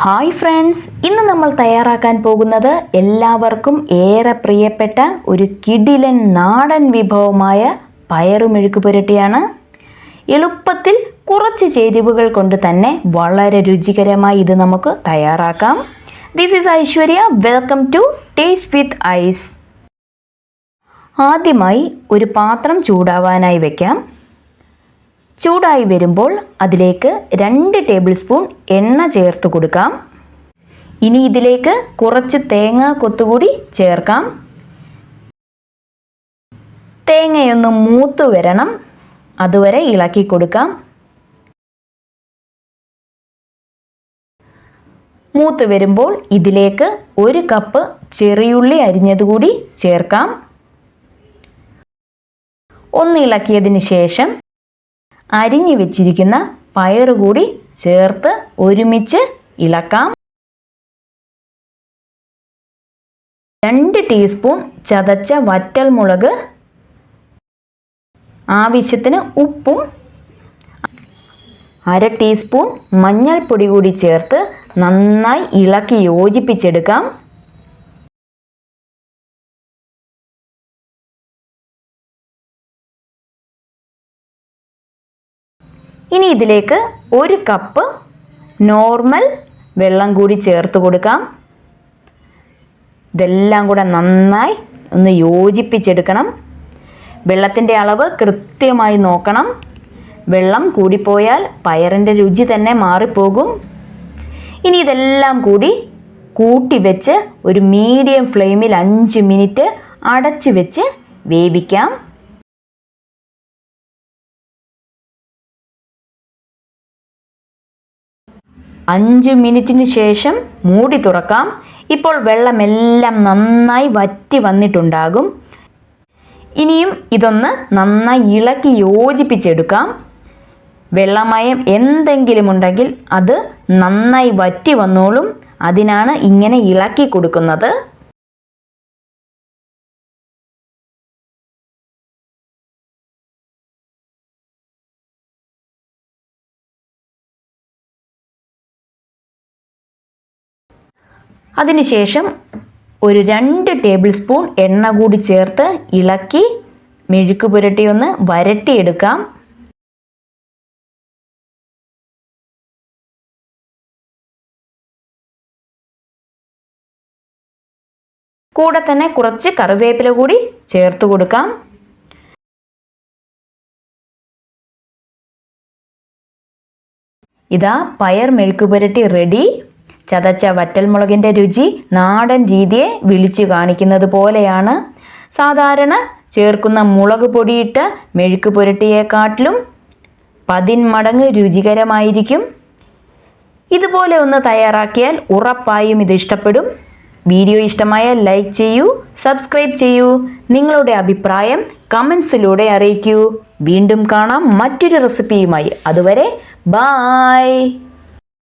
Hi friends, ഇന്ന് നമ്മൾ തയ്യാറാക്കാൻ പോകുന്നത് എല്ലാവർക്കും ഏറെ പ്രിയപ്പെട്ട ഒരു കിടിലൻ നാടൻ വിഭവമായ പയറുമെഴുക്ക് പുരട്ടിയാണ്. എളുപ്പത്തിൽ കുറച്ച് ചേരുവകൾ കൊണ്ട് തന്നെ വളരെ രുചികരമായി ഇത് നമുക്ക് തയ്യാറാക്കാം. This is Aishwarya. Welcome to taste with ice. ആദ്യമായി ഒരു പാത്രം ചൂടാവാനായി വയ്ക്കാം. ചൂടായി വരുമ്പോൾ അതിലേക്ക് 2 ടേബിൾ സ്പൂൺ എണ്ണ ചേർത്ത് കൊടുക്കാം. ഇനി ഇതിലേക്ക് കുറച്ച് തേങ്ങ കൊത്തുകൂടി ചേർക്കാം. തേങ്ങയൊന്ന് മൂത്ത് വരണം, അതുവരെ ഇളക്കി കൊടുക്കാം. മൂത്ത് വരുമ്പോൾ ഇതിലേക്ക് 1 കപ്പ് ചെറിയുള്ളി അരിഞ്ഞതുകൂടി ചേർക്കാം. ഒന്ന് ഇളക്കിയതിന് ശേഷം അരിഞ്ഞു വെച്ചിരിക്കുന്ന പയറ് കൂടി ചേർത്ത് ഒരുമിച്ച് ഇളക്കാം. 2 ടീസ്പൂൺ ചതച്ച വറ്റൽമുളക്, ആവശ്യത്തിന് ഉപ്പും 1/2 ടീസ്പൂൺ മഞ്ഞൾപ്പൊടി കൂടി ചേർത്ത് നന്നായി ഇളക്കി യോജിപ്പിച്ചെടുക്കാം. ഇനി ഇതിലേക്ക് 1 കപ്പ് നോർമൽ വെള്ളം കൂടി ചേർത്ത് കൊടുക്കാം. ഇതെല്ലാം കൂടെ നന്നായി ഒന്ന് യോജിപ്പിച്ചെടുക്കണം. വെള്ളത്തിൻ്റെ അളവ് കൃത്യമായി നോക്കണം. വെള്ളം കൂടിപ്പോയാൽ പയറിൻ്റെ രുചി തന്നെ മാറിപ്പോകും. ഇനി ഇതെല്ലാം കൂടി കൂട്ടി വെച്ച് ഒരു മീഡിയം ഫ്ലെയിമിൽ 5 മിനിറ്റ് അടച്ചു വെച്ച് വേവിക്കാം. 5 മിനിറ്റിന് ശേഷം മൂടി തുറക്കാം. ഇപ്പോൾ വെള്ളമെല്ലാം നന്നായി വറ്റി വന്നിട്ടുണ്ടാകും. ഇനിയും ഇതൊന്ന് നന്നായി ഇളക്കി യോജിപ്പിച്ചെടുക്കാം. വെള്ളമയം എന്തെങ്കിലും ഉണ്ടെങ്കിൽ അത് നന്നായി വറ്റി വന്നോളും. അതിനാണ് ഇങ്ങനെ ഇളക്കി കൊടുക്കുന്നത്. അതിനുശേഷം ഒരു 2 ടേബിൾ സ്പൂൺ എണ്ണ കൂടി ചേർത്ത് ഇളക്കി മെഴുക്ക് പുരട്ടി ഒന്ന് വരട്ടിയെടുക്കാം. കൂടെ തന്നെ കുറച്ച് കറിവേപ്പില കൂടി ചേർത്ത് കൊടുക്കാം. ഇതാ പയർ മെഴുക്ക് പുരട്ടി റെഡി. ചതച്ച വറ്റൽമുളകിൻ്റെ രുചി നാടൻ രീതിയെ വിളിച്ചു കാണിക്കുന്നത് പോലെയാണ്. സാധാരണ ചേർക്കുന്ന മുളക് പൊടിയിട്ട മെഴുക്ക് പുരട്ടിയെക്കാട്ടിലും 10 മടങ്ങ് രുചികരമായിരിക്കും. ഇതുപോലെ ഒന്ന് തയ്യാറാക്കിയാൽ ഉറപ്പായും ഇത് ഇഷ്ടപ്പെടും. വീഡിയോ ഇഷ്ടമായാൽ ലൈക്ക് ചെയ്യൂ, സബ്സ്ക്രൈബ് ചെയ്യൂ. നിങ്ങളുടെ അഭിപ്രായം കമൻസിലൂടെ അറിയിക്കൂ. വീണ്ടും കാണാം മറ്റൊരു റെസിപ്പിയുമായി. അതുവരെ ബൈ.